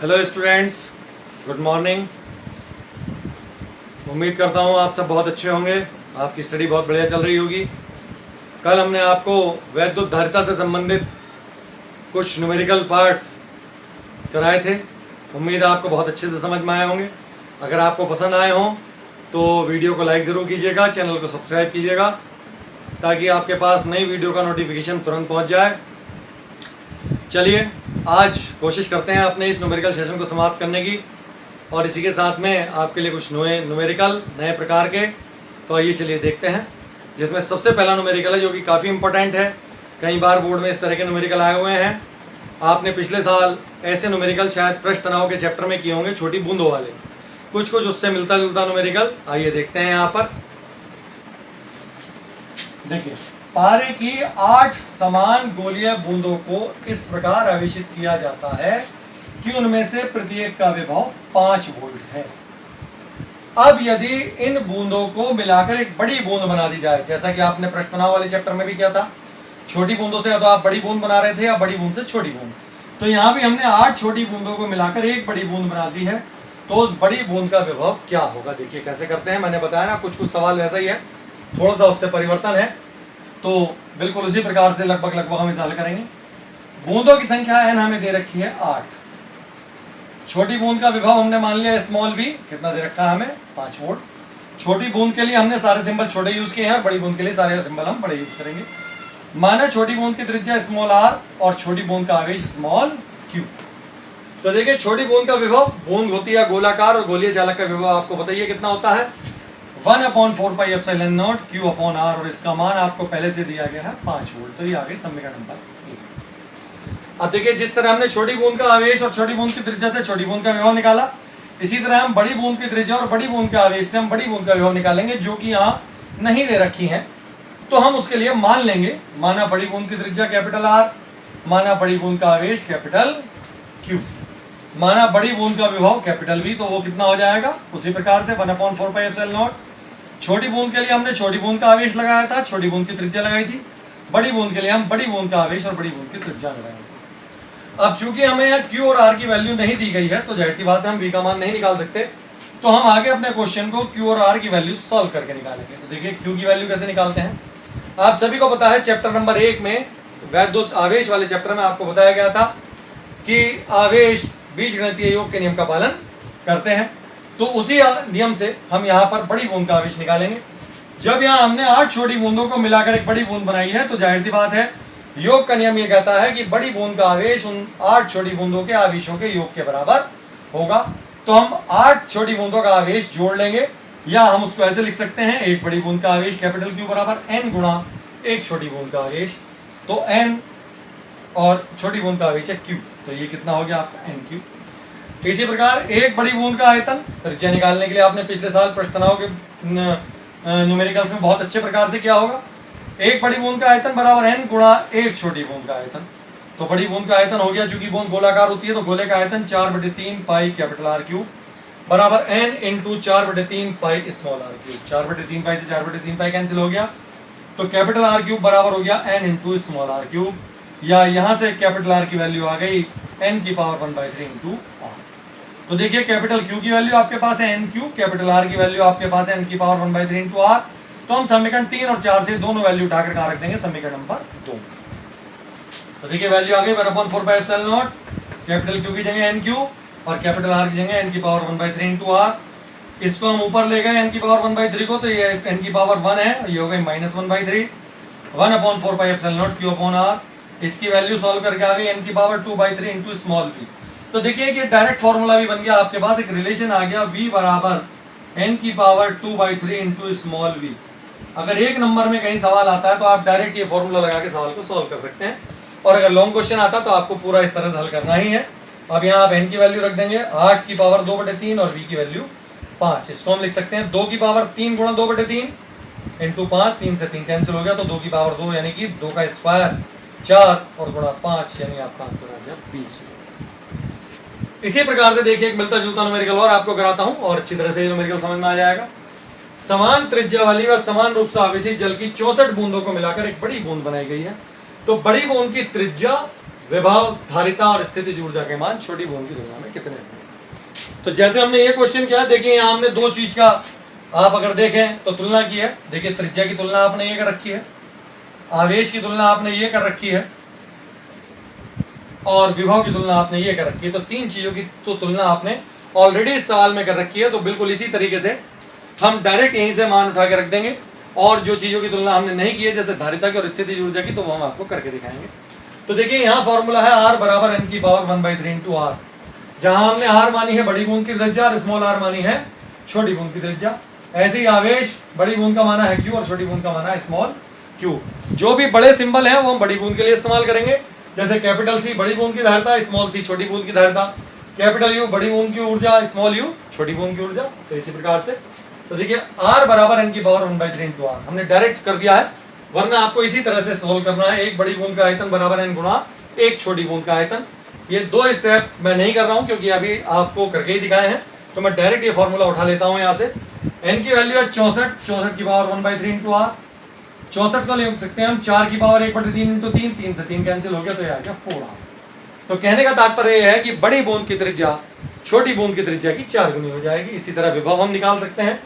Hello students, good morning. उम्मीद करता हूँ आप सब बहुत अच्छे होंगे, आपकी स्टडी बहुत बढ़िया चल रही होगी। कल हमने आपको वैद्युत धारिता से संबंधित कुछ न्यूमेरिकल पार्ट्स कराए थे। उम्मीद है आपको बहुत अच्छे से समझ में आए होंगे। अगर आपको पसंद आए हों तो वीडियो को लाइक ज़रूर कीजिएगा, चैनल को सब्सक्राइब कीजिएगा ताकि आपके पास नई वीडियो का नोटिफिकेशन तुरंत पहुँच जाए। चलिए आज कोशिश करते हैं अपने इस न्यूमेरिकल सेशन को समाप्त करने की, और इसी के साथ में आपके लिए कुछ न्यूमेरिकल नए प्रकार के। तो आइए चलिए देखते हैं, जिसमें सबसे पहला न्यूमेरिकल है जो कि काफ़ी इंपॉर्टेंट है। कई बार बोर्ड में इस तरह के न्यूमेरिकल आए हुए हैं। आपने पिछले साल ऐसे न्यूमेरिकल शायद प्रश्न तनाव के चैप्टर में किए होंगे, छोटी बूंदों वाले। कुछ उससे मिलता जुलता न्यूमेरिकल आइए देखते हैं। यहाँ पर देखिए, पारे की 8 समान गोलीय बूंदों को इस प्रकार आवेशित किया जाता है कि उनमें से प्रत्येक का विभव 5 वोल्ट है। अब यदि इन बूंदों को मिलाकर एक बड़ी बूंद बना दी जाए, जैसा कि आपने प्रश्न तनाव वाले चैप्टर में भी किया था, छोटी बूंदों से या तो आप बड़ी बूंद बना रहे थे या बड़ी बूंद से छोटी बूंद, तो यहाँ भी हमने 8 छोटी बूंदों को मिलाकर एक बड़ी बूंद बना दी है। तो उस बड़ी बूंद का विभव क्या होगा, देखिए कैसे करते हैं। मैंने बताया ना, कुछ सवाल वैसा ही है, थोड़ा सा उससे परिवर्तन है। तो बिल्कुल उसी प्रकार से लगभग हम इसे हल करेंगे। बूंदों की संख्या n हमें दे रखी है 8। छोटी बूंद का विभव हमने मान लिया स्मॉल v, कितना दे रखा है हमें 5 वोल्ट। छोटी बूंद के लिए हमने सारे सिंबल छोटे यूज किए हैं, बड़ी बूंद के लिए सारे सिंबल हम बड़े यूज करेंगे। माना छोटी बूंद की त्रिज्या स्मॉल r और छोटी बूंद का आवेश स्मॉल q। तो देखिए, छोटी बूंद का विभव, बूंद होती है गोलाकार और गोलीय चालक का विभव आपको बताइए कितना होता है, 1/4πε0 Q/r, और इसका मान आपको पहले से दिया गया है 5 वोल्ट। तो ये आ गई समीकरण नंबर 1। अब देखिए, जिस तरह हमने छोटी बूंद का आवेश और छोटी बूंद की त्रिज्या से छोटी बूंद का विभव निकाला, इसी तरह हम बड़ी बूंद की त्रिज्या और बड़ी बूंद के आवेश से हम बड़ी बूंद का विभव निकालेंगे, जो कि यहाँ नहीं दे रखी है। तो हम उसके लिए मान लेंगे, माना बड़ी बूंद की त्रिज्या कैपिटल R, माना बड़ी बूंद का आवेश कैपिटल Q, माना बड़ी बूंद का विभव कैपिटल V, तो वो कितना हो जाएगा उसी प्रकार से 1/4πε0। छोटी बूंद के लिए हमने छोटी बूंद का आवेश लगाया था, छोटी बूंद की त्रिज्या लगाई थी। बड़ी बूंद के लिए हम बड़ी बूंद का आवेश और बड़ी बूंद की त्रिज्या लगाएंगे। अब चूंकि हमें यहाँ Q और R की वैल्यू नहीं दी गई है, तो जाहिर सी बात है हम V का मान नहीं निकाल सकते। तो हम आगे अपने क्वेश्चन को Q और R की वैल्यू सॉल्व करके निकालेंगे। तो देखिए Q की वैल्यू कैसे निकालते हैं। आप सभी को पता है, चैप्टर नंबर 1 में, वैद्युत आवेश वाले चैप्टर में आपको बताया गया था कि आवेश बीजगणितीय योग के नियम का पालन करते हैं। तो उसी नियम से हम यहाँ पर बड़ी बूंद का आवेश निकालेंगे। जब यहाँ हमने 8 छोटी बूंदों को मिलाकर एक बड़ी बूंद बनाई है, तो जाहिर सी बात है योग का नियम ये कहता है कि बड़ी बूंद का आवेश उन 8 छोटी बूंदों के आवेशों के योग के बराबर होगा। तो हम 8 छोटी बूंदों का आवेश जोड़ लेंगे, या हम उसको ऐसे लिख सकते हैं, एक बड़ी बूंद का आवेश कैपिटल Q बराबर n गुणा एक छोटी बूंद का आवेश। तो n और छोटी बूंद का आवेश है Q, तो ये कितना हो गया आपका NQ। इसी प्रकार एक बड़ी बूंद का आयतन, त्रिज्या निकालने के लिए आपने पिछले साल प्रश्न तनाव के न्यूमेरिकल्स में बहुत अच्छे प्रकार से किया होगा। एक बड़ी बूंद का आयतन बराबर n गुणा एक छोटी बूंद का आयतन। तो बड़ी बूंद का आयतन हो गया, चूंकि बूंद गोलाकार होती है तो गोले का आयतन 4/3 पाई कैपिटल R क्यूब बराबर n into 4/3 pi small r cube. 4/3 पाई से 4/3 पाई कैंसिल हो गया, तो कैपिटल R क्यूब बराबर हो गया n into small r cube, या यहाँ से कैपिटल R की वैल्यू आ गई n की पावर 1/3 इंटू r। तो देखिए, कैपिटल Q की वैल्यू आपके पास है NQ, कैपिटल R की वैल्यू आपके पास है n की पावर 1/3 इंटू r। तो हम समीकरण 3 और 4 से दोनों वैल्यू उठाकर कहाँ रख देंगे, समीकरण नंबर 2। तो देखिए वैल्यू आ गई 1/4πε0, कैपिटल Q की जगह NQ और कैपिटल R की जगह n की पावर 1/3 इंटू r। इसको हम ऊपर ले गए n की पावर 1/3 को, तो ये n की पावर 1 है, ये हो गई -1/3, 1/4πε0 Q/r। इसकी वैल्यू सॉल्व करके आ गई n की पावर 2/3 इंटू स्मॉल v। तो देखिए कि डायरेक्ट फॉर्मूला भी बन गया आपके पास, एक रिलेशन आ गया v बराबर n की पावर 2/3 इंटू स्मॉल v। अगर एक नंबर में कहीं सवाल आता है तो आप डायरेक्ट ये फॉर्मूला लगा के सवाल को सॉल्व कर सकते हैं, और अगर लॉन्ग क्वेश्चन आता तो आपको पूरा इस तरह से हल करना ही है। अब यहाँ आप n की वैल्यू रख देंगे 8 की पावर 2/3 और v की वैल्यू 5। इसको हम लिख सकते हैं 2 की पावर 3 गुणा 2/3 इंटू 5, 3 से 3 कैंसिल हो गया, तो 2 की पावर 2 यानी कि 2 का स्क्वायर 4 और गुणा 5, यानी आपका आंसर आ गया 20। इसी प्रकार से देखिए एक मिलता जुलता न्यूमेरिकल और आपको कराता हूं, और अच्छी तरह से न्यूमेरिकल समझ में आ जाएगा। समान त्रिज्या वाली व समान रूप से आवेशित जल की 64 बूंदों को मिलाकर एक बड़ी बूंद बनाई गई है। तो बड़ी बूंद की त्रिज्या विभव, धारिता और स्थितिज ऊर्जा के मान छोटी बूंद की तुलना में कितने होंगे। तो जैसे हमने ये क्वेश्चन किया, देखिए यहाँ हमने दो चीज का आप अगर देखें तो तुलना की है। देखिए त्रिज्या की तुलना आपने ये कर रखी है, आवेश की तुलना आपने ये कर रखी है, और विभव की तुलना आपने ये कर रखी है। तो तीन चीजों की तो तुलना आपने ऑलरेडी इस सवाल में कर रखी है। तो बिल्कुल इसी तरीके से हम डायरेक्ट यहीं से मान उठा के रख देंगे, और जो चीजों की तुलना हमने नहीं की है जैसे धारिता की और स्थितिज ऊर्जा की, तो वो हम आपको करके दिखाएंगे। तो देखिए यहाँ फॉर्मूला है R बराबर n की पावर 1/3 इंटू R, जहां हमने R मानी है बड़ी बूंद की त्रिज्या और स्मॉल r मानी है छोटी बूंद की त्रिज्या। ऐसे ही आवेश बड़ी बूंद का माना है Q और छोटी बूंद का माना है स्मॉल q। जो भी बड़े सिंबल हैं वो हम बड़ी बूंद के लिए इस्तेमाल करेंगे, जैसे कैपिटल C बड़ी बूंद की धारिता, स्मॉल c छोटी बूंद की धारिता, कैपिटल U बड़ी बूंद की ऊर्जा, स्मॉल u छोटी बूंद की ऊर्जा। तो इसी प्रकार से तो देखिए R बराबर n की पावर 1/3 इंटू R हमने डायरेक्ट कर दिया है, वरना आपको इसी तरह से सोल्व करना है। एक बड़ी बूंद का आयतन बराबर n गुणा एक छोटी बूंद का आयतन। ये दो स्टेप मैं नहीं कर रहा हूं क्योंकि अभी आपको करके ही दिखाए हैं, तो मैं डायरेक्ट ये फॉर्मूला उठा लेता हूं यहाँ से। n की वैल्यू है 64, 64 की पावर 1/3 इंटू R। 64 को लिख सकते हैं हम 4 की पावर 1/3 इंटू 3, 3 से 3 कैंसिल हो गया तो ये आ गया 4R। तो कहने का तात्पर्य यह है कि बड़ी बूंद की त्रिज्या छोटी बूंद की त्रिज्या की 4 गुनी हो जाएगी। इसी तरह विभव हम निकाल सकते हैं।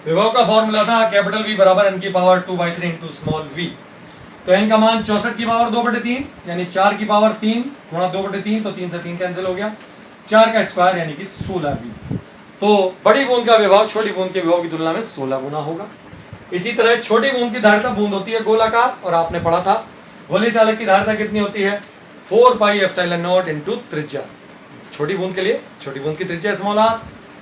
विभव का फॉर्मूला था कैपिटल V बराबर n की पावर 2/3 इंटू स्मॉल v। तो n का मान 64 की पावर 2/3 यानी 4 की पावर 3 गुणा 2/3, तो 3 से 3 कैंसिल हो गया, 4 का स्क्वायर यानी कि 16v। तो बड़ी बूंद का विभव छोटी बूंद के विभव की तुलना में 16 गुना होगा। इसी तरह छोटी बूंद की धारिता, बूंद होती है गोलाकार, और आपने पढ़ा था गोली चालक की धारिता कितनी होती है 4 पाई एप्सिलॉन नॉट इंटू त्रिज्या। छोटी बूंद के लिए छोटी बूंद की त्रिज्या स्मॉल r,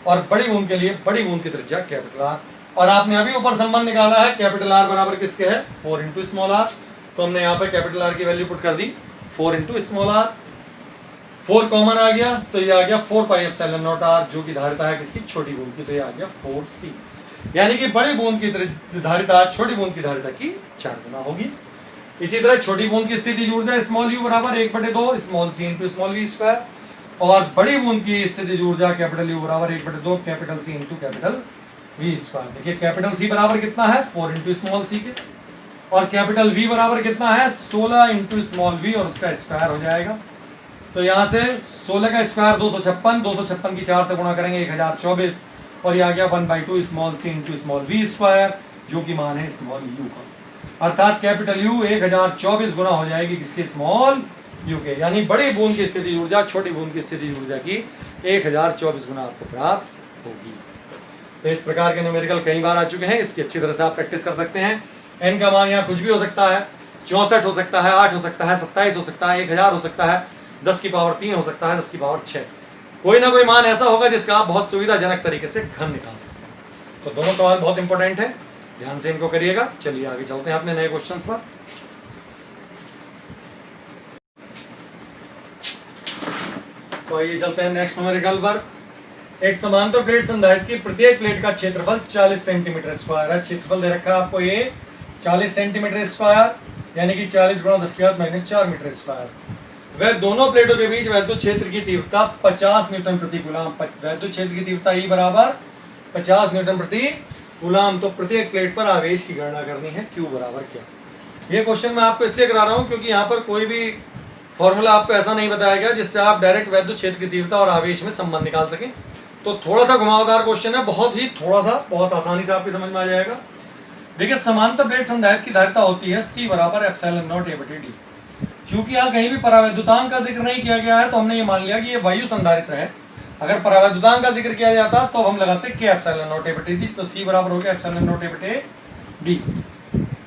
और बड़ी बूंद के लिए बड़ी बूंद की त्रिज्या कैपिटल R। और आपने अभी ऊपर संबंध निकाला है कैपिटल R बराबर किसके है 4 इंटू स्मॉल r। तो हमने यहाँ पे कैपिटल R की वैल्यू पुट कर दी 4 इंटू स्मॉल r। 4 कॉमन आ गया तो ये आ गया 4 पाई एप्सिलॉन नॉट r, जो की धारिता है किसकी छोटी बूंद की, तो ये आ गया 4c। यानी कि बड़ी बूंद की धारिता छोटी बूंद की धारिता की 4 गुना होगी। इसी तरह छोटी बूंद की स्थितिज ऊर्जा स्मॉल u बराबर 1/2 small c into small v square, और बड़ी बूंद की स्थितिज ऊर्जा कैपिटल U बराबर 1/2 capital C into capital v square. देखिए कैपिटल C बराबर कितना है 4 इंटू स्मॉल c के, और कैपिटल V बराबर कितना है 16 इंटू स्मॉल v, और उसका स्क्वायर हो जाएगा। तो यहाँ से 16 का स्क्वायर 256, 256 की 4 से गुणा करेंगे 1024, और ये आ गया 1/2 small c into small v square, जो कि मान है स्मॉल u का। अर्थात कैपिटल U 1024 गुना हो जाएगी किसके स्मॉल u के। यानी बड़ी बूंद की स्थितिज ऊर्जा छोटी बूंद की स्थितिज ऊर्जा की 1024 गुना आपको प्राप्त होगी। तो इस प्रकार के न्यूमेरिकल कई बार आ चुके हैं, इसकी अच्छी तरह से आप प्रैक्टिस कर सकते हैं। n का मान यहाँ कुछ भी हो सकता है, 64 हो सकता है, 8 हो सकता है, 27 हो सकता है, 1000 हो सकता है, 10 की पावर 3 हो सकता है, 10 की पावर 6। कोई ना कोई मान ऐसा होगा जिसका आप बहुत सुविधाजनक तरीके से घन निकाल सकते हैं। तो दोनों सवाल बहुत इंपॉर्टेंट है, ध्यान से इनको करिएगा। चलिए आगे चलते हैं अपने नए क्वेश्चंस पर। तो आइए चलते हैं नेक्स्ट न्यूमेरिकल पर। एक समांतर प्लेट संधारित्र की प्रत्येक प्लेट का क्षेत्रफल 40 सेंटीमीटर स्क्वायर है। क्षेत्रफल दे रखा है आपको ये 40 सेंटीमीटर स्क्वायर, यानी कि 40 गुणा 10⁻⁴ मीटर स्क्वायर। वह दोनों प्लेटों के बीच वैद्युत क्षेत्र की तीव्रता 50 न्यूटन प्रति कूलाम। वैद्युत क्षेत्र की तीव्रता E बराबर 50 न्यूटन प्रति कूलाम। तो प्रत्येक प्लेट पर आवेश की गणना करनी है, Q बराबर क्या। ये क्वेश्चन मैं आपको इसलिए करा रहा हूँ क्योंकि यहाँ पर कोई भी फॉर्मूला आपको ऐसा नहीं बताया गया जिससे आप डायरेक्ट वैद्युत क्षेत्र की तीव्रता और आवेश में संबंध निकाल सकें। तो थोड़ा सा घुमावदार क्वेश्चन है, बहुत आसानी से आपकी समझ में आ जाएगा। देखिए समांतर प्लेट संधारित्र की धारिता होती है C बराबर एप्सिलॉन नॉट A/d। चूंकि यहाँ कहीं भी परावैद्युतांक का जिक्र नहीं किया गया है तो हमने ये मान लिया कि ये वायु संधारित्र है। अगर परावैद्युतांक का जिक्र किया जाता तो हम लगाते K एप्सिलॉन नॉट A/d। तो C बराबर हो गया एप्सिलॉन नॉट A/d।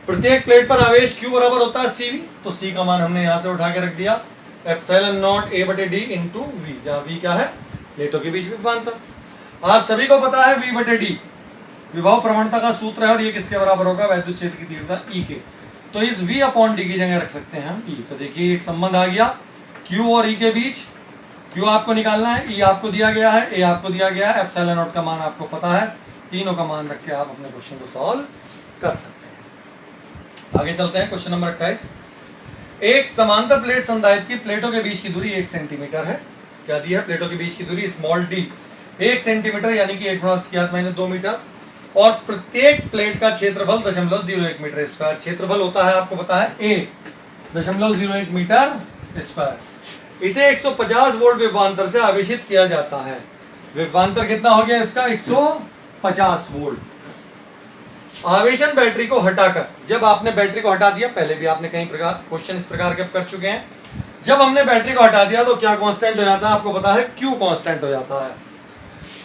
प्रत्येक प्लेट पर आवेश Q बराबर होता है CV, तो C का मान हमने यहाँ से उठा के रख दिया epsilon not A/d into V, जहाँ V क्या है प्लेटों के बीच विभवांतर। आप सभी को पता है V/d विभव प्रवणता का सूत्र है, और ये किसके बराबर होगा वैद्युत क्षेत्र की तीव्रता E के। तो इस V/d की जगह रख सकते हैं हम E। तो देखिए एक संबंध आ गया Q और E के बीच। Q आपको निकालना है, E आपको दिया गया है, A आपको दिया गया है, एप्सिलॉन नॉट का मान आपको पता है। तीनों का मान रख के आप अपने क्वेश्चन को सॉल्व कर सकते हैं। आगे चलते हैं क्वेश्चन नंबर 28। एक समांतर प्लेट संधारित्र की प्लेटों के बीच की दूरी 1 सेंटीमीटर है। क्या दी है प्लेटों के बीच की दूरी स्मॉल d 1 सेंटीमीटर, यानी कि 1 × 10⁻² मीटर, और प्रत्येक प्लेट का क्षेत्रफल 0.01 मीटर स्क्वायर। क्षेत्रफल होता है आपको पता है 0.01 मीटर स्क्वायर। इसे 150 वोल्ट विभवांतर से आवेशित किया जाता है। विभवांतर कितना हो गया इसका? 150 वोल्ट। आवेशन बैटरी को हटाकर, जब आपने बैटरी को हटा दिया, पहले भी आपने कई प्रकार क्वेश्चन इस प्रकार के कर चुके हैं, जब हमने बैटरी को हटा दिया तो क्या कांस्टेंट हो जाता है? आपको पता है, क्यू कांस्टेंट हो जाता है।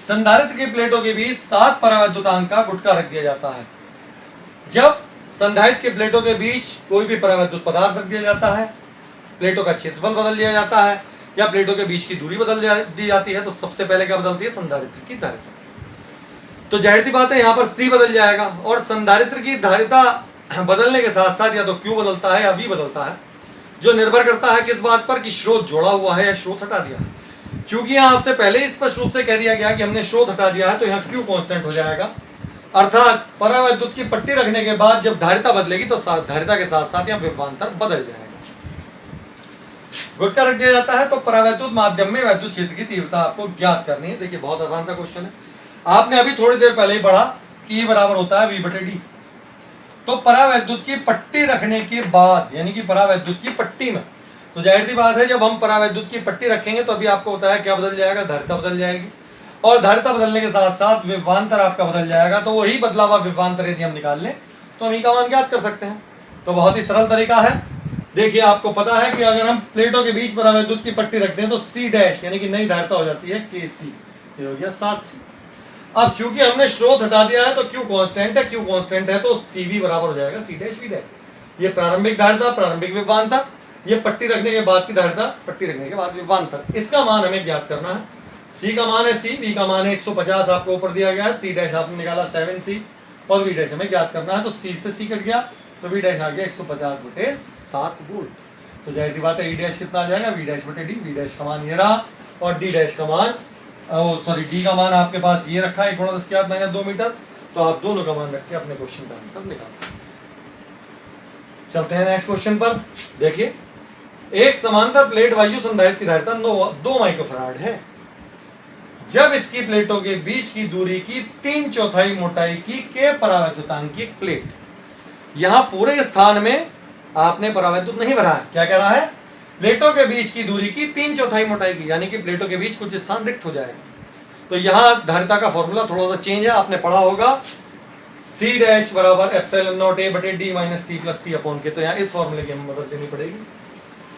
संधारित्र की प्लेटों के बीच 7 परावैद्युतांक का गुटका रख दिया जाता है। जब संधारित्र की प्लेटों के बीच कोई भी परावैद्युत पदार्थ रख दिया जाता है, प्लेटों का क्षेत्रफल बदल दिया जाता है या प्लेटों के बीच की दूरी बदल दी जाती है, तो सबसे पहले क्या बदलती है? संधारित्र की धारिता। तो जाहिर सी बात है यहां पर C बदल जाएगा, और संधारित्र की धारिता बदलने के साथ साथ या तो Q बदलता है या V बदलता है, जो निर्भर करता है किस बात पर कि स्रोत जोड़ा हुआ है या स्रोत हटा दिया है। क्योंकि यहां आपसे पहले ही स्पष्ट रूप से कह दिया गया कि हमने स्रोत हटा दिया है, तो यहाँ Q कांस्टेंट हो जाएगा। अर्थात परावैद्युत की पट्टी रखने के बाद जब धारिता बदलेगी तो धारिता के साथ साथ यहाँ विभवांतर बदल जाएगा। गुटका रख दिया जाता है तो परावैद्युत माध्यम में वैद्युत क्षेत्र की तीव्रता आपको ज्ञात करनी है। देखिए बहुत आसान सा क्वेश्चन है, आपने अभी थोड़ी देर पहले ही पढ़ा कि E बराबर होता है V/D। तो परावैद्युत की पट्टी रखने के बाद, यानी कि परावैद्युत की पट्टी में, तो जाहिर सी बात है जब हम परावैद्युत की पट्टी रखेंगे तो अभी आपको होता है क्या बदल जाएगा? धारिता बदल जाएगी, और धारिता बदलने के साथ साथ विभवांतर आपका बदल जाएगा। तो वही बदला हुआ विभवांतर यदि हम निकाल लें तो हम E का मान ज्ञात कर सकते हैं। तो बहुत ही सरल तरीका है। देखिए आपको पता है कि अगर हम प्लेटों के बीच परावैद्युत की पट्टी रखते हैं तो C डैश यानी कि नई धारिता हो जाती है KC, ये हो गया 7C। अब चूंकि हमने स्रोत हटा दिया है तो Q कांस्टेंट है, Q कांस्टेंट है तो CV बराबर हो जाएगा C डैश V डैश। ये प्रारंभिक धारिता, प्रारंभिक विभवांतर, ये पट्टी रखने के बाद की धारिता, पट्टी रखने के बाद विभवांतर। इसका मान हमें ज्ञात करना है। C का मान है C, V का मान है 150 आपको ऊपर दिया गया है, C डैश आपने निकाला 7C और V डैश हमें ज्ञात करना है। तो C से C कट गया तो V डैश आ गया 150/7 वोल्ट। तो जाहिर सी बात है E डैश कितना आ जाएगा? V डैश/D। V डैश का मान ये रहा और D डैश का मान D का मान आपके पास ये रखा है 1/10⁻² मीटर। तो आप दोनों का मान रख के अपने क्वेश्चन का आंसर निकाल सकते हैं। चलते हैं नेक्स्ट क्वेश्चन पर। देखिए एक समांतर प्लेट वायु संधारित्र की धारिता 2 माइक्रोफैराड है। जब इसकी प्लेटों के बीच की दूरी की 3/4 मोटाई की के परावैद्युतांक की प्लेट, यहां पूरे स्थान में आपने परावैद्युत नहीं भरा है। क्या कह रहा है? प्लेटों के बीच की दूरी की 3/4 मोटाई की, यानी कि प्लेटों के बीच कुछ स्थान रिक्त हो जाएगा। तो यहां धारिता का फॉर्मूला थोड़ा सा चेंज है, आपने पढ़ा होगा C डैश बराबर ε0A/D - T + T अपॉन के। तो यहाँ इस फॉर्मूले की हमें मदद लेनी पड़ेगी।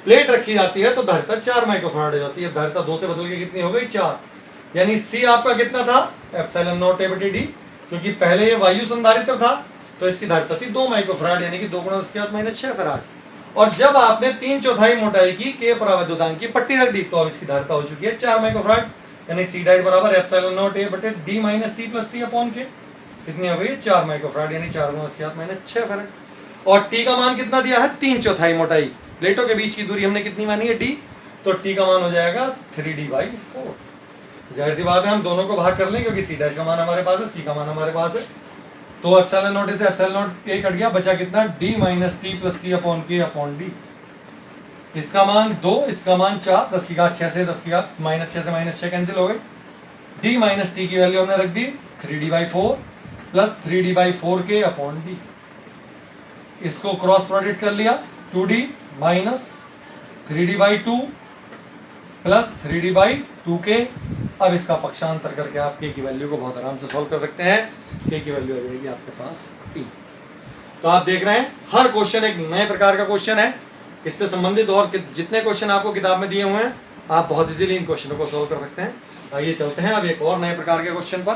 प्लेट रखी जाती है तो धारिता 4 माइक्रोफैराड हो जाती है। धारिता 2 से बदल के कितनी हो गई? 4। यानी C आपका कितना था? ε0A/D, क्योंकि पहले ये वायु संधारित्र था तो इसकी धारिता थी 2 माइक्रोफैराड, यानी कि 2×10⁻⁶ फैराड। और जब आपने 3/4 मोटाई की के परावैद्युतांक की पट्टी रख दी तो अब इसकी धारिता हो चुकी है 4 माइक्रोफैराड, यानी C डैश बराबर ε0A/D - T + T अपॉन के। कितनी हो गई? 4 माइक्रोफैराड, यानी 4×10⁻⁶ फैराड। और T का मान कितना दिया है? 3/4 मोटाई। प्लेटों के बीच की दूरी हमने कितनी मानी है? D। तो T का मान हो जाएगा 3D/4। जाहिर सी बात है हम दोनों को भाग कर लें क्योंकि C डैश का मान हमारे पास है, C का मान हमारे पास है। तो ε0 से ε0A कट गया, बचा कितना? D - T + T upon K upon D। इसका मान 2, इसका मान 4, 10 की घात 6 से 10 की घात -6 से -6 कैंसिल हो गई। D - T की वैल्यू हमने रख दी 3D/4 + 3D/4K अपॉन D। इसको क्रॉस प्रोडक्ट कर लिया, 2D - 3D/2 + 3D/2K। अब इसका पक्षांतर करके आप K की वैल्यू को बहुत आराम से सॉल्व कर सकते हैं। K की वैल्यू आ जाएगी आपके पास 3। तो आप देख रहे हैं हर क्वेश्चन एक नए प्रकार का क्वेश्चन है। इससे संबंधित और जितने क्वेश्चन आपको किताब में दिए हुए हैं आप बहुत इजीली इन क्वेश्चनों को सॉल्व कर सकते हैं। आइए चलते हैं अब एक और नए प्रकार के क्वेश्चन पर।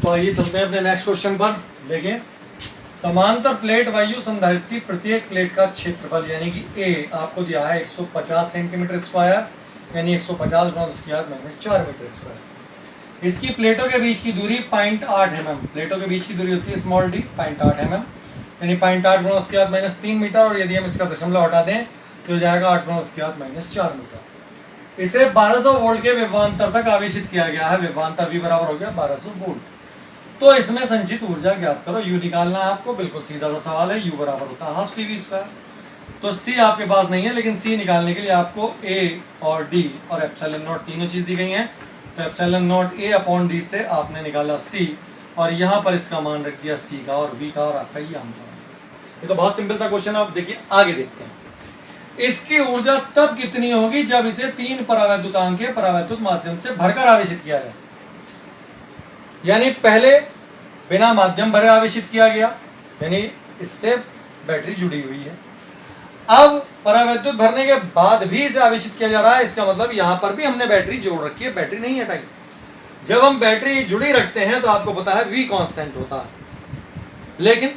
तो आइए चलते हैं अपने नेक्स्ट क्वेश्चन पर। देखिए समांतर प्लेट वायु संधारित्र की प्रत्येक प्लेट का क्षेत्रफल यानी कि A आपको दिया है 150 सेंटीमीटर स्क्वायर, यानी 150×10⁻⁴ मीटर स्क्वायर। इसकी प्लेटों के बीच की दूरी 0.8 mm, प्लेटों के बीच की दूरी होती है स्मॉल d 0.8 mm, यानी 0.8×10⁻³ मीटर। और यदि हम इसका दशमलव हटा दें तो हो जाएगा 8×10⁻⁴ मीटर। इसे 1200 वोल्ट के विभवांतर तक आवेशित किया गया है। विभवांतर भी बराबर हो गया 1200 वोल्ट। तो इसमें संचित ऊर्जा ज्ञात करो। U निकालना है आपको, बिल्कुल सीधा सा सवाल है। U बराबर होता है 12 CV²। तो C आपके पास नहीं है, लेकिन C निकालने के लिए आपको A और D और ε0 तीनों चीज दी गई हैं। तो ε0A अपॉन D से आपने निकाला C और यहाँ पर इसका मान रख दिया C का और V का, और आपका ये आंसर है। ये तो बहुत सिंपल सा क्वेश्चन, आप देखिए आगे देखते हैं। इसकी ऊर्जा तब कितनी होगी जब इसे 3 परावैद्युतांक के परावैद्युत माध्यम से भरकर आवेशित किया जाए। यानी पहले बिना माध्यम भरे आवेशित किया गया, यानी इससे बैटरी जुड़ी हुई है। अब परावैद्युत भरने के बाद भी इसे आवेशित किया जा रहा है, इसका मतलब यहां पर भी हमने बैटरी जोड़ रखी है, बैटरी नहीं हटाई। जब हम बैटरी जुड़ी रखते हैं तो आपको पता है V कांस्टेंट होता है, लेकिन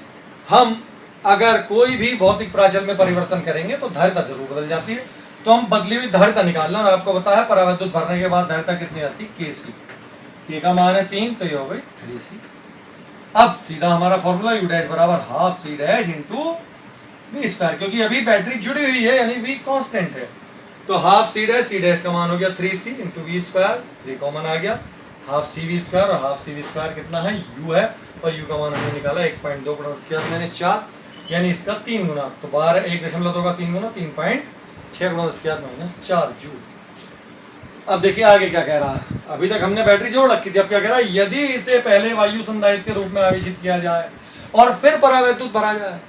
हम अगर कोई भी भौतिक प्राचल में परिवर्तन करेंगे तो धारिता जरूर बदल जाती है। तो हम बदली हुई धारिता निकालना, और आपको पता है परावैद्युत भरने के बाद धारिता कितनी आती है, Kc। K का मान है 3, तो ये हो गई 3C। अब सीधा हमारा फॉर्मूला U डैश बराबर half C dash into V square, क्योंकि अभी बैटरी जुड़ी हुई है यानी V कांस्टेंट है। तो हाफ C डैश का मान हो गया 3C into V square, 3 common आ गया, हाफ CV स्क्वायर, और हाफ CV स्क्वायर कितना है, U है, और U का मान हमने निकाला 1.2 × 10⁻⁴, यानी इसका 3 गुना, तो 12 1.2 का 3 गुना 3.6 × 10⁻⁴ जूल। अब देखिए आगे क्या कह रहा है। अभी तक हमने बैटरी जोड़ रखी थी, अब क्या कह रहा है, यदि इसे पहले वायु संधारित्र के रूप में आवेशित किया जाए और फिर परावैद्युत भरा जाए,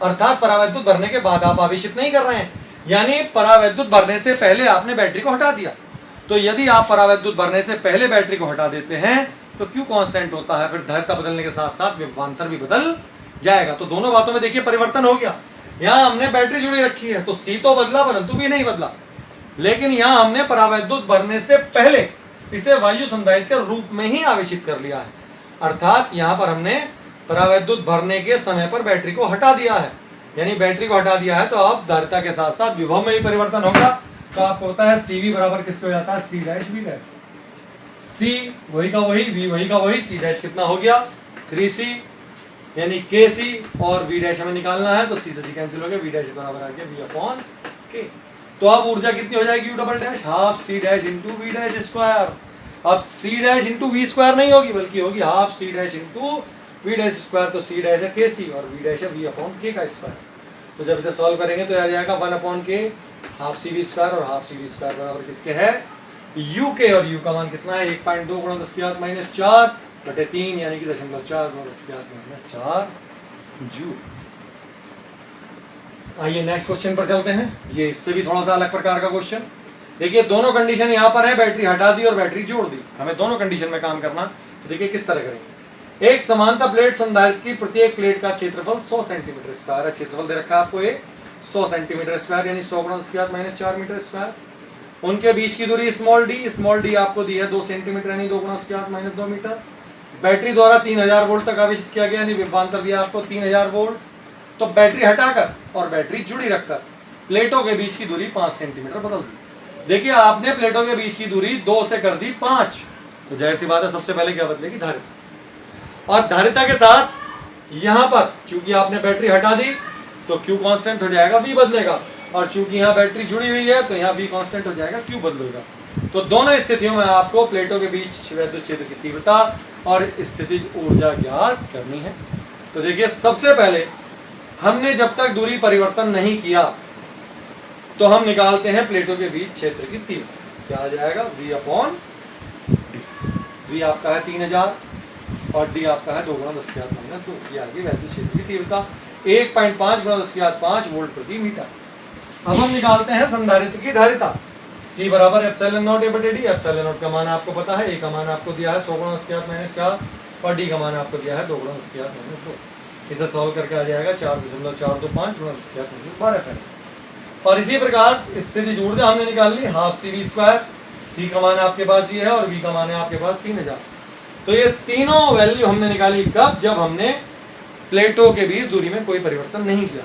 अर्थात परावैद्युत भरने के बाद आप आवेशित नहीं कर रहे हैं, यानी परावैद्युत भरने से पहले आपने बैटरी को हटा दिया। तो यदि आप परावैद्युत भरने से पहले बैटरी को हटा देते हैं तो Q कांस्टेंट होता है, फिर धारिता बदलने के साथ साथ विभवांतर भी बदल जाएगा। तो दोनों बातों में देखिए परिवर्तन हो गया। यहाँ हमने बैटरी जुड़ी रखी है तो C तो बदला परंतु V नहीं बदला, लेकिन यहाँ हमने परावैद्युत भरने से पहले इसे वायु संधारित्र के रूप में ही आवेशित कर लिया है, अर्थात यहाँ पर हमने परावैद्युत भरने के समय पर बैटरी को हटा दिया है, यानी बैटरी को हटा दिया है तो अब धारिता के साथ साथ विभव में भी परिवर्तन होगा। तो आपको पता है CV बराबर किसके हो जाता है, C dash V dash. C वही का वही, V वही का वही, C डैश कितना हो गया 3C, यानी KC, और V डैश हमें निकालना है तो C से C कैंसिल हो गया, V डैश बराबर आ गया V/K। तो अब ऊर्जा कितनी हो जाएगी U double dash, half C dash into V dash square. अब C dash into V square नहीं होगी बल्कि होगी half C dash into V dash square. तो C डैश है KC और V डैश है V/K का स्क्वायर। तो जब इसे सॉल्व करेंगे तो आ जाएगा 1/K हाफ CV स्क्वायर, और हाफ CV स्क्वायर बराबर किसके है, U के, और U का मान कितना है 1.2 × 10⁻⁴/3, यानी कि 0.4 × 10⁻⁴ जूल। आइए नेक्स्ट क्वेश्चन पर चलते हैं। ये इससे भी थोड़ा सा अलग प्रकार का क्वेश्चन। देखिए दोनों कंडीशन यहाँ पर है, बैटरी हटा दी और बैटरी जोड़ दी, हमें दोनों कंडीशन में काम करना। तो देखिए किस तरह करेंगे। एक समांतर प्लेट संधारित्र की प्रत्येक प्लेट का क्षेत्रफल 100 सेंटीमीटर स्क्वायर है। क्षेत्रफल दे रखा है आपको ये 100 सेंटीमीटर स्क्वायर, यानी 100 × 10⁻⁴ मीटर स्क्वायर। उनके बीच की दूरी स्मॉल डी आपको दी है 2 सेंटीमीटर, यानी 2 × 10⁻² मीटर। बैटरी द्वारा 3000 वोल्ट तक आवेशित किया गया, यानी विभवांतर दिया आपको 3000 वोल्ट। तो बैटरी हटाकर और बैटरी जुड़ी रखकर प्लेटों के बीच की दूरी 5 सेंटीमीटर बदल दी। देखिए आपने प्लेटों के बीच की दूरी 2 से कर दी 5, तो जाहिर सी बात है सबसे पहले क्या बदलेगी, धारिता। और धारिता के साथ यहाँ पर चूंकि आपने बैटरी हटा दी तो Q कांस्टेंट हो जाएगा, V बदलेगा, और चूंकि यहाँ बैटरी जुड़ी हुई है तो यहाँ V कांस्टेंट हो जाएगा, Q बदलेगा। तो दोनों स्थितियों में आपको प्लेटों के बीच वैद्युत क्षेत्र की तीव्रता और स्थितिज ऊर्जा ज्ञात करनी है। तो देखिए सबसे पहले हमने जब तक दूरी परिवर्तन नहीं किया तो हम निकालते हैं प्लेटों के बीच क्षेत्र की तीव्रता। क्या आ जाएगा, V/D। V आपका है 3000 और D आपका है 2 × 10⁻²। ये आ गई वैद्युत क्षेत्र की तीव्रता 1.5 × 10⁻⁵ वोल्ट प्रति मीटर। अब हम निकालते हैं संधारित्र की धारिता। C बराबर ε0 A/D। ε0 का मान आपको पता है, A का मान आपको दिया है 100 × 10⁻⁴ और D का मान आपको दिया है 2 × 10⁻²। इसे सॉल्व करके आ जाएगा 4.425 × 10⁻12 फैराड। और इसी प्रकार स्थितिज ऊर्जा हमने निकाल ली हाफ CV स्क्वायर। C का मान आपके पास ये है और V का मान है आपके पास 3000। तो ये तीनों वैल्यू हमने निकाली कब, जब हमने प्लेटों के बीच दूरी में कोई परिवर्तन नहीं किया।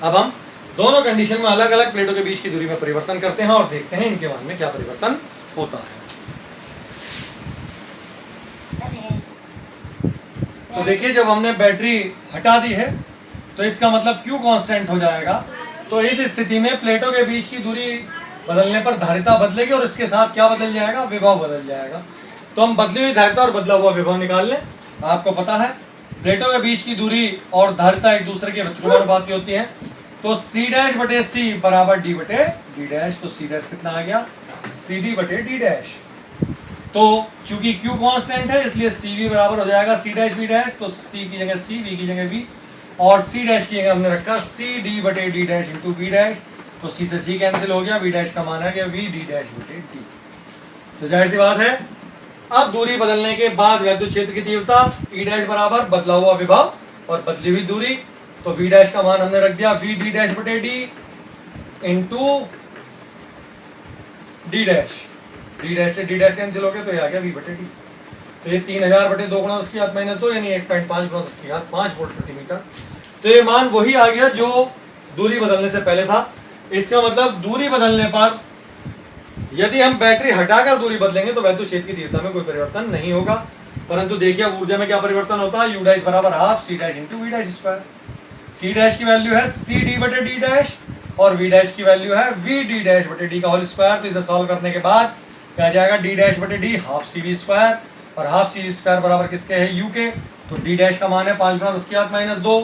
अब हम दोनों कंडीशन में अलग अलग प्लेटों के बीच की दूरी में परिवर्तन करते हैं और देखते हैं इनके मान में क्या परिवर्तन होता है। तो देखिए जब हमने बैटरी हटा दी है तो इसका मतलब Q कांस्टेंट हो जाएगा। तो इस स्थिति में प्लेटों के बीच की दूरी बदलने पर धारिता बदलेगी और इसके साथ क्या बदल जाएगा, विभव बदल जाएगा। तो हम बदली हुई धारिता और बदला हुआ विभव निकाल लें। आपको पता है प्लेटों के बीच की दूरी और धारिता एक दूसरे के व्युत्क्रमानुपाती होती है। तो C'/C बराबर D/D'। तो C डैश कितना आ गया, CD/D'। तो चूंकि Q कांस्टेंट है इसलिए CV बराबर हो जाएगा C'/V'। तो C की जगह C, V की जगह V। और सी डैश की हमने रखा सी डी बटे D dash into V dash, तो सी से सी कैंसिल हो गया, वी डैश का मान आ गया वी डी डैश बटे डी। तो जाहिर सी बात है अब दूरी बदलने के बाद वैद्युत क्षेत्र की तीव्रता ई डैश बराबर बदला हुआ विभव और बदली हुई दूरी, तो वी डैश का मान हमने रख दिया वी डी डैश बटे D into D dash, D dash से डी डैश कैंसिल हो गया तो ये आ गया वी बटे डी। तो ये 3000 बटे 2 गुणा 10 की घात माइनस 2 यानी 1.5 गुणा 10 की घात 5 वोल्ट प्रति मीटर। तो ये मान वही आ गया जो दूरी बदलने से पहले था। इसका मतलब दूरी बदलने पर यदि हम बैटरी हटाकर दूरी बदलेंगे तो वैद्युत क्षेत्र की तीव्रता में कोई परिवर्तन नहीं होगा, परंतु देखिए ऊर्जा में क्या परिवर्तन होता है, यू डैश बराबर half C dash into V dash square. C dash की वैल्यू है सी डी बटे डी डैश और वी डैश की वैल्यू है वी डी डैश बटे डी का होल स्क्वायर। तो इसे सॉल्व करने के बाद क्या जाएगा, डी डैश बटे D half C V square, और हाफ सी वी स्क्वायर बराबर किसके है, यू के। तो डी डैश का मान है 5 गुणा 10 की घात माइनस 2,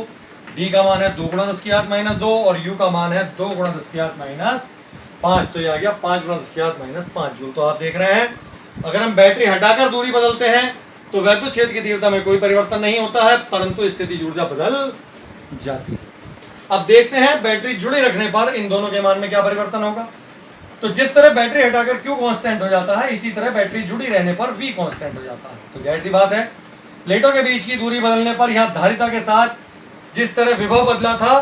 डी का मान है 2 गुणा 10 की घात माइनस 2 और यू का मान है 2 गुणा 10 की घात माइनस 5। तो ये आ गया 5 गुणा 10 की घात माइनस 5 जूल। तो आप देख रहे हैं अगर हम बैटरी हटाकर दूरी बदलते हैं तो वैद्युत क्षेत्र की तीव्रता में कोई परिवर्तन नहीं होता है, परंतु स्थिति ऊर्जा बदल जाती है। अब देखते हैं बैटरी जुड़े रखने पर इन दोनों के मान में क्या परिवर्तन होगा। तो जिस तरह बैटरी हटाकर Q कांस्टेंट हो जाता है, इसी तरह बैटरी जुड़ी रहने पर V कांस्टेंट हो जाता है। तो जाहिर सी बात है प्लेटों के बीच की दूरी बदलने पर यहाँ धारिता के साथ जिस तरह विभव बदला था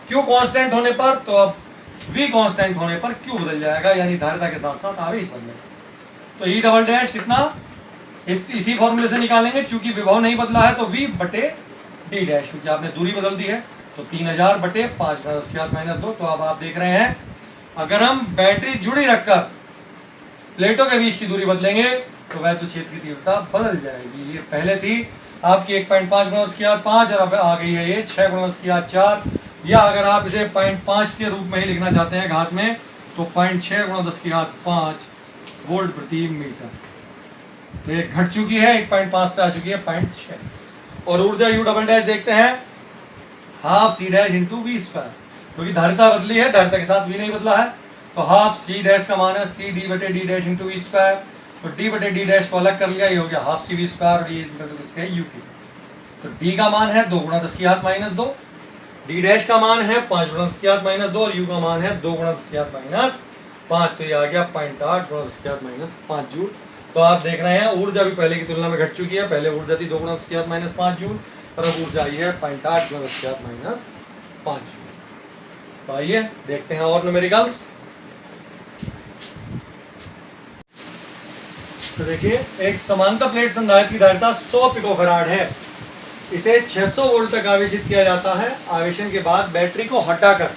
Q कांस्टेंट होने पर, तो अब V कांस्टेंट होने पर Q बदल जाएगा, यानी धारिता के साथ साथ आवेश बदलेगा। तो E डबल डैश कितना इसी फॉर्मूले से निकालेंगे, चूंकि विभव नहीं बदला है तो V बटे D डैश, क्योंकि आपने दूरी बदल दी है। तो 3000 बटे 5 गुणा 10 की घात माइनस 2। तो अब आप देख रहे हैं अगर हम बैटरी जुड़ी रखकर प्लेटों के बीच की दूरी बदलेंगे तो वैद्युत क्षेत्र की तीव्रता बदल जाएगी। ये पहले थी आपकी 1.5 गुणा 10 की घात 5 और अब आ गई है ये 6 गुणा 10 की घात 4, या अगर आप इसे 0.5 के रूप में ही लिखना चाहते हैं घात में तो 0.6 गुणा 10 की घात 5 वोल्ट प्रति मीटर। तो ये घट चुकी है, 1.5 से आ चुकी है 0.6। और ऊर्जा यू डबल डैश देखते हैं half C dash into V square, क्योंकि धारिता बदली है, धारिता के साथ वी नहीं बदला है। तो हाफ सी डैश का मान है सी डी बटे D dash into V square. तो डी बटे डी डैश को अलग कर लिया, ये हो गया हाफ सी वी स्क्वायर और ये किसका है, यू की। तो डी का मान है 2 गुणा 10 की घात माइनस 2, डी डैश का मान है 5 गुणा 10 की घात माइनस 2 और यू का मान है 2 गुणा 10 की घात माइनस 5। तो ये आ गया 0.8 गुणा 10 की घात माइनस 5 जूल। तो आप देख रहे हैं ऊर्जा भी पहले की तुलना में घट चुकी है। पहले ऊर्जा थी 2 गुणा 10 की घात माइनस 5 जूल, और अब ऊर्जा आई है 0.8 गुणा 10 की घात माइनस 5 जूल। तो आइए देखते हैं और न्यूमेरिकल्स। तो देखिए एक समांतर प्लेट संधारित्र की धारिता 100 पिकोफैराड है। इसे 600 वोल्ट तक आवेशित किया जाता है। आवेशन के बाद बैटरी को हटाकर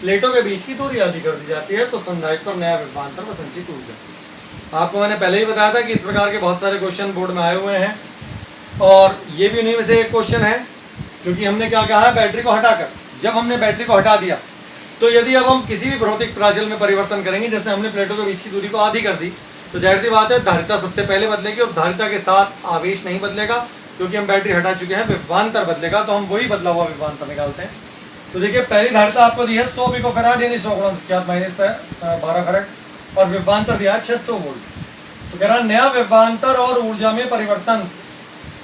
प्लेटों के बीच की दूरी आधी कर दी जाती है, तो संधारित्र पर नया विभवांतर व संचित ऊर्जा। आपको मैंने पहले ही बताया था कि इस प्रकार के बहुत सारे क्वेश्चन बोर्ड में आए हुए हैं, और ये भी उन्हीं में से एक क्वेश्चन है, क्योंकि हमने क्या कहा है, बैटरी को हटाकर। जब हमने बैटरी को हटा दिया तो यदि अब हम किसी भी भौतिक प्राचल में परिवर्तन करेंगे, जैसे हमने प्लेटों के बीच की दूरी को आधी कर दी, तो जाहिर सी बात है धारिता सबसे पहले बदलेगी और धारिता के साथ आवेश नहीं बदलेगा, क्योंकि हम बैटरी हटा चुके हैं। विभवांतर बदलेगा, तो हम वही बदला हुआ विभवांतर निकालते हैं। तो देखिए पहली धारिता आपको दी है 100 पिकोफैराड यानी 100 गुणा 10 की घात माइनस 12 फैराड, और विभवांतर दिया है 600 वोल्ट। तो कह रहा नया विभवांतर और ऊर्जा में परिवर्तन।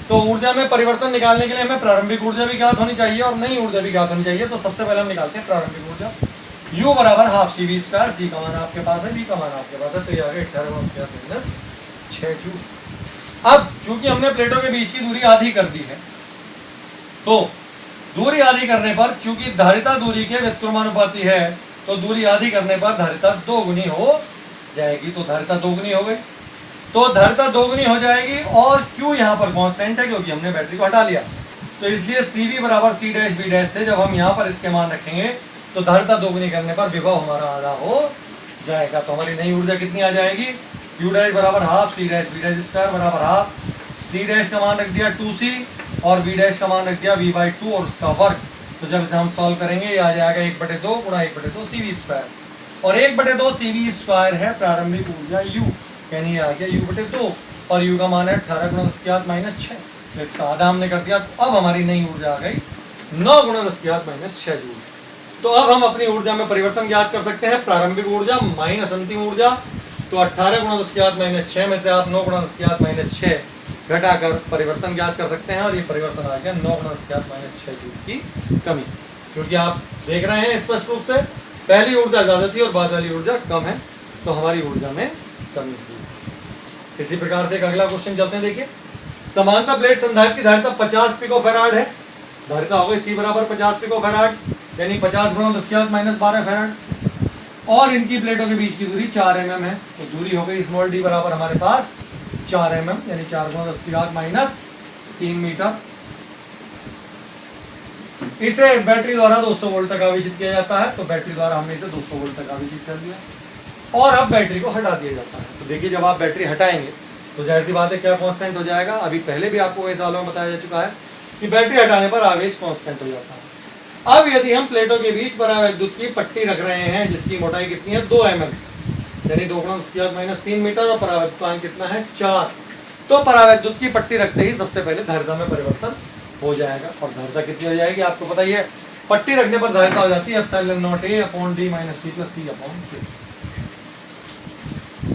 तो ऊर्जा में परिवर्तन निकालने के लिए हमें प्रारंभिक ऊर्जा भी ज्ञात होनी चाहिए और नई ऊर्जा भी ज्ञात होनी चाहिए। तो सबसे पहले हम निकालते हैं प्रारंभिक ऊर्जा। U बराबर हाफ सी वी स्क्वायर, सी का मान आपके पास है, V का मान आपके पास है, तो ये आ गया 18 गुणा 10 की घात माइनस 6 जूल। अब चूंकि हमने प्लेटों के बीच की दूरी आधी कर दी है, तो दूरी आधी करने पर चूंकि धारिता दूरी के व्युत्क्रमानुपाती है, तो दूरी आधी करने पर धारिता 2 गुनी हो जाएगी। तो धारिता 2 गुनी हो गई, तो धारिता 2 गुनी हो जाएगी, और Q यहाँ पर कांस्टेंट है क्योंकि हमने बैटरी को हटा लिया। तो इसलिए CV बराबर C डैश B डैश से जब हम यहाँ पर इसके मान रखेंगे तो धारिता 2 गुनी करने पर विभव हमारा आधा हो जाएगा। तो हमारी नई ऊर्जा कितनी आ जाएगी, U डैश बराबर half C dash B dash square बराबर हाफ C डैश का मान रख दिया 2C और B डैश का मान रख दिया V/2 और उसका वर्ग। तो जब इसे हम सॉल्व करेंगे ये आ जाएगा 1/2 गुणा 1/2 CV स्क्वायर, और 1/2 CV स्क्वायर है प्रारंभिक ऊर्जा U, यानी आ गया U/2 और U का मान है 18 गुणा 10 की घात माइनस 6। तो इसका आधा हमने कर दिया। तो अब हमारी नई ऊर्जा आ गई 9 गुणा 10 की घात माइनस 6 जूल। तो अब हम अपनी ऊर्जा में परिवर्तन ज्ञात कर सकते हैं, प्रारंभिक ऊर्जा माइनस अंतिम ऊर्जा। तो 18 गुणा 10 की घात माइनस 6 में से आप 9 गुणा 10 की घात माइनस 6 घटाकर परिवर्तन ज्ञात कर सकते हैं और ये परिवर्तन आ गया 9 × 10 माइनस 6 जूल की कमी, क्योंकि आप देख रहे हैं स्पष्ट रूप से पहली ऊर्जा ज्यादा थी और बाद वाली ऊर्जा कम है, तो हमारी ऊर्जा में कमी हुई। इसी प्रकार से एक अगला क्वेश्चन चलते हैं। देखिए, समांतर प्लेट संधारित्र की धारिता 50 पिकोफैराड है। धारिता हो गई C बराबर 50 पिकोफैराड, यानी 50 × 10 - 12 फैराड, और इनकी प्लेटों के बीच की दूरी 4 mm है। तो दूरी हो गई स्मॉल d बराबर हमारे पास 4 mm, यानी 4 × 10 - 3 मीटर। इसे बैटरी द्वारा 200 वोल्ट तक आवेशित किया जाता है, तो बैटरी द्वारा हमने इसे 200 वोल्ट तक आवेशित कर दिया और अब बैटरी को हटा दिया जाता है। तो देखिए, जब आप बैटरी हटाएंगे तो जाहिर सी बात है क्या कांस्टेंट हो जाएगा। अभी पहले भी आपको इस सवालों में बताया जा चुका है कि बैटरी हटाने पर आवेश कांस्टेंट हो जाता है। अब यदि हम प्लेटों के बीच परावैद्युत की पट्टी रख रहे हैं जिसकी मोटाई कितनी है 2 mm, यानी 2 × 10 - 3 मीटर, और परावैद्युतांक कितना है 4, तो परावैद्युत की पट्टी रखते ही सबसे पहले धारिता में परिवर्तन हो जाएगा। और धारिता कितनी हो जाएगी आपको पता ही है, पट्टी रखने पर धारिता हो जाती है ε0A/d - t + t/k।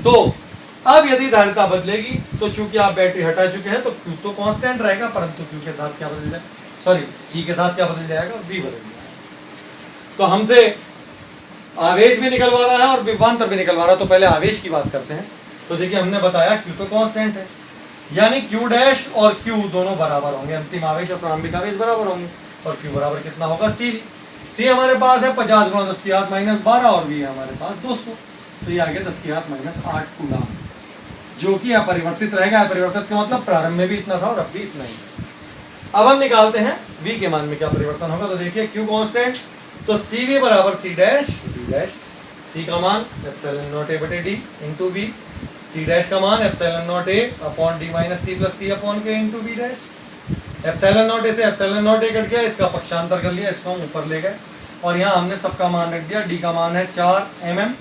तो अब यदि धारिता बदलेगी तो चूंकि आप बैटरी हटा चुके हैं तो Q तो कांस्टेंट रहेगा, परंतु Q के साथ क्या बदल जाएगा, सॉरी C के साथ क्या बदल जाएगा, V बदल जाएगा। तो हमसे आवेश भी निकलवा रहा है और विभवांतर भी निकलवा रहा है। तो पहले आवेश की बात करते हैं। तो देखिए, हमने बताया Q तो कांस्टेंट है, यानी Q डैश और Q दोनों बराबर होंगे, अंतिम आवेश और प्रारंभिक आवेश बराबर होंगे, और Q बराबर कितना होगा C हमारे पास है 50 × 10 - 12 और V हमारे पास 200, तो ये आ गया 10 - 8 कूलम, जो कि अपरिवर्तित रहेगा। अपरिवर्तित का मतलब प्रारंभ में भी इतना था और अब भी इतना ही। अब हम निकालते हैं V के मान में क्या परिवर्तन होगा। तो देखिए, Q कांस्टेंट, तो CV बराबर C dash V dash, C का मान ε0A/d × V, C डैश का मान ε0A/d - t + t/k × V dash. ε0A से ε0A कट गया, इसका पक्षांतर कर लिया, इसको हम ऊपर ले गए और यहाँ हमने सबका मान रख दिया। D का मान है 4 mm,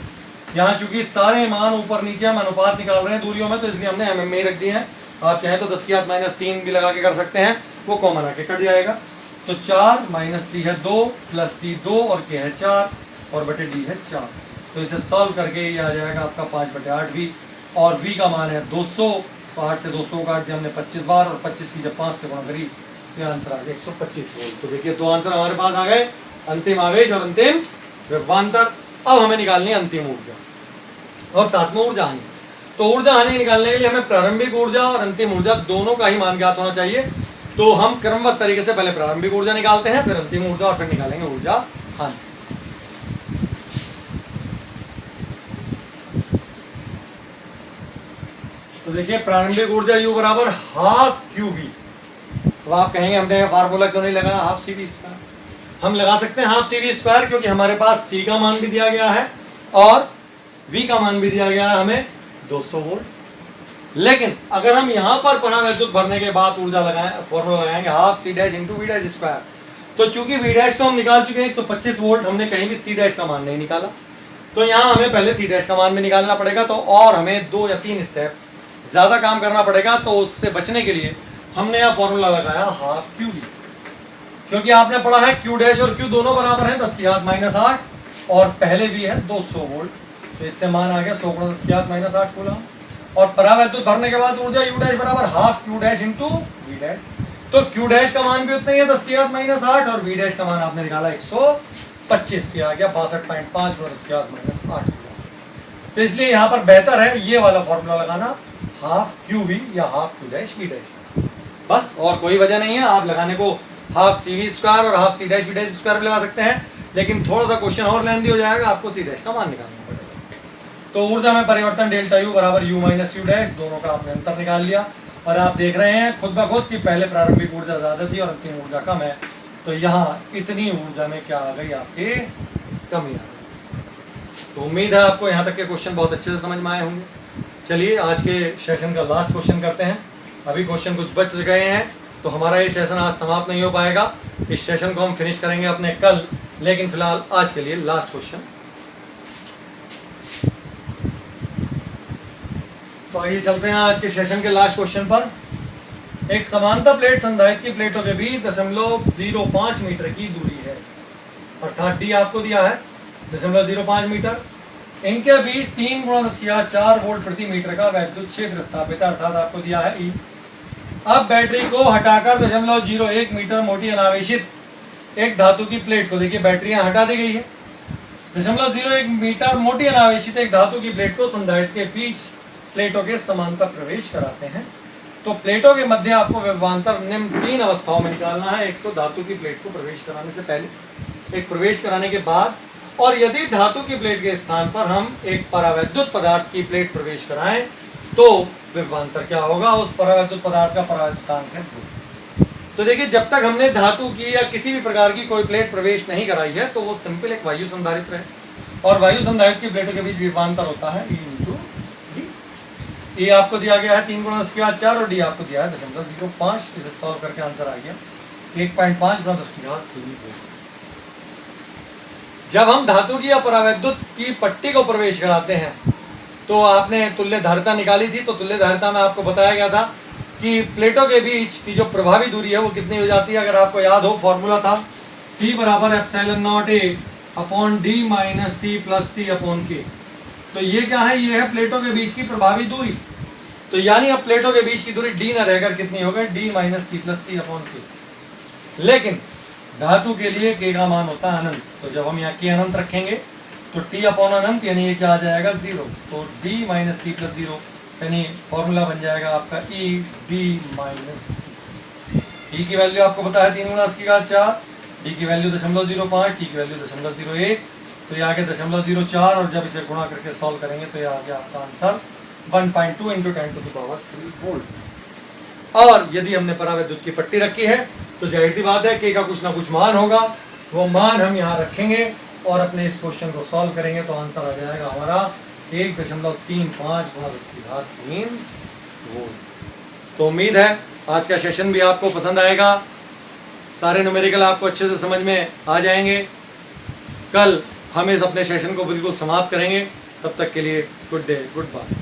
यहाँ चूंकि सारे मान ऊपर नीचे हम अनुपात निकाल रहे हैं दूरियों में, तो इसलिए हमने mm में ही रख दिए हैं। आप चाहें तो 10 - 3 भी लगा के कर सकते हैं, वो कॉमन आके कट जाएगा। तो 4 - t है 2 + t 2 और k है 4 और बटे d है 4। तो इसे सॉल्व करके ये आ जाएगा आपका 5/8 V, और V का मान है 200, तो 8 से 200 काट दिया हमने 25 बार, और 25 की जब 5 से गुणा करी तो आंसर आ गया 125 वोल्ट। तो देखिए, दो आंसर हमारे पास आ गए, अंतिम आवेश और अंतिम विभवांतर। अब हमें निकालनी है अंतिम ऊर्जा और साथ में ऊर्जा हानि। तो ऊर्जा हानि निकालने के लिए हमें प्रारंभिक ऊर्जा और अंतिम ऊर्जा दोनों का ही मान ज्ञात होना चाहिए। तो हम क्रमबद्ध तरीके से पहले प्रारंभिक ऊर्जा निकालते हैं, फिर अंतिम ऊर्जा, और फिर निकालेंगे ऊर्जा हानि। तो देखिए, प्रारंभिक ऊर्जा U बराबर ½ QV। तो आप कहेंगे हमने फार्मूला क्यों नहीं लगाया ½ CV²। हम लगा सकते हैं ½ CV² क्योंकि हमारे पास C का मान भी दिया गया है और V का मान भी दिया गया है हमें 200 वोल्ट। लेकिन अगर हम यहाँ पर परावैद्युत भरने के बाद ऊर्जा लगाएं, फॉर्मूला लगाएंगे ½ C dash × V dash square, तो चूंकि V डैश तो हम निकाल चुके हैं 125 वोल्ट, हमने कहीं भी C डैश का मान नहीं निकाला, तो यहाँ हमें पहले C डैश का मान भी निकालना पड़ेगा। तो और हमें 2 या 3 स्टेप ज्यादा काम करना पड़ेगा। तो उससे बचने के लिए हमने यहाँ फॉर्मूला लगाया ½ QV, क्योंकि आपने पढ़ा है Q डैश और Q दोनों बराबर हैं 10 - 8, और पहले भी है 200 वोल्ट, तो इससे मान आ गया 100 × 10 - 8 कूलम। और परावैद्युत भरने के बाद ऊर्जा U डैश बराबर ½ Q डैश × V डैश। तो Q डैश का मान भी उतना ही है 10 - 8, और V डैश का मान आपने निकाला 125 से आ गया 62.5 × 10 - 8 कूलम। तो इसलिए यहाँ पर बेहतर है ये वाला फॉर्मूला लगाना, ½ QV या ½ Q डैश V डैश, बस, और कोई वजह नहीं है। आप लगाने को ½ CV² और ½ C dash V dash square भी लगा सकते हैं, लेकिन थोड़ा सा क्वेश्चन और लेंदी हो जाएगा, आपको C डैश का मान निकालना पड़ेगा। तो ऊर्जा में परिवर्तन ΔU बराबर U - U डैश, दोनों का आपने अंतर निकाल लिया। और आप देख रहे हैं खुद ब खुद कि पहले प्रारंभिक ऊर्जा ज्यादा थी और अंतिम ऊर्जा कम है, तो यहाँ इतनी ऊर्जा में क्या आ गई, आपके कमी आ गई। तो उम्मीद है आपको यहाँ तक के क्वेश्चन बहुत अच्छे से समझ में आए होंगे। चलिए आज के सेशन का लास्ट क्वेश्चन करते हैं। अभी क्वेश्चन कुछ बच गए हैं, तो हमारा ये सेशन आज समाप्त नहीं हो पाएगा। इस सेशन को हम फिनिश करेंगे अपने कल, लेकिन फिलहाल आज के लिए लास्ट क्वेश्चन। तो आइए चलते हैं आज के सेशन के लास्ट क्वेश्चन पर। एक समांतर प्लेट संधारित्र की प्लेटों के बीच 0.05 मीटर की दूरी है, अर्थात डी आपको दिया है 0.05 मीटर। इनके बीच 3 × 10⁴ वोल्ट प्रति मीटर का वैद्युत क्षेत्र स्थापित है, अर्थात आपको दिया है ई। अब बैटरी को हटाकर 0.01 मीटर मोटी अनावेशित एक धातु की प्लेट को, देखिए बैटरियां हटा दी गई है, 0.01 मीटर मोटी अनावेशित एक धातु की प्लेट को संधारित्र के बीच प्लेटों के समांतर प्रवेश कराते हैं। तो प्लेटों के मध्य आपको विभवांतर निम्न 3 अवस्थाओं में निकालना है। एक तो धातु की प्लेट को प्रवेश कराने से पहले, एक प्रवेश कराने के बाद, और यदि धातु की प्लेट के स्थान पर हम एक परावैद्युत पदार्थ की प्लेट प्रवेश कराएं तो विभवांतर क्या होगा, उस परावैद्युत पदार्थ का परावैद्युतांक है 2। तो देखिए जब तक हमने धातु की या किसी भी प्रकार की कोई प्लेट प्रवेश नहीं कराई है तो वो सिंपल एक वायु संधारित्र है, और वायु संधारित्र की प्लेटों के बीच विभवांतर होता है E × D। ए आपको दिया गया है 3 × 10⁴ और डी आपको दिया है 0.05। इसे सॉल्व करके आंसर आ गया 1.5 × 10⁻³ वोल्ट। जब हम धातु की या परावैद्युत की पट्टी को प्रवेश कराते हैं तो आपने तुल्य धारिता निकाली थी, तो तुल्य धारिता में आपको बताया गया था कि प्लेटों के बीच की जो प्रभावी दूरी है वो कितनी हो जाती है। अगर आपको याद हो फॉर्मूला था C = ε0A/d - t+t/k। तो ये क्या है, ये है प्लेटों के बीच की प्रभावी दूरी। तो यानी अब प्लेटों के बीच की दूरी d न रहकर कितनी हो गई, d - t+t/k। लेकिन धातु के लिए k का मान होता है अनंत, तो जब हम यहाँ k अनंत रखेंगे तो t/अनंत यानी ये क्या आ जाएगा 0। तो d - t+0 यानी फॉर्मूला बन जाएगा आपका E/d - t की वैल्यू आपको पता है 3 × 10⁴, d की वैल्यू 0.05, t की वैल्यू 0.01, तो ये आ गया 0.04, और जब इसे गुणा करके सॉल्व करेंगे तो ये आ गया आपका आंसर 1.2 × 10⁻³ वोल्ट। और यदि हमने परावैद्युत की पट्टी रखी है तो जाहिर सी बात है k का कुछ ना कुछ मान होगा, वो मान हम यहाँ रखेंगे और अपने इस क्वेश्चन को सॉल्व करेंगे तो आंसर आ जाएगा हमारा 1.35 × 10⁻³ वोल्ट। तो उम्मीद है आज का सेशन भी आपको पसंद आएगा, सारे न्यूमेरिकल आपको अच्छे से समझ में आ जाएंगे। कल हम इस अपने सेशन को बिल्कुल समाप्त करेंगे, तब तक के लिए गुड डे, गुड बाय।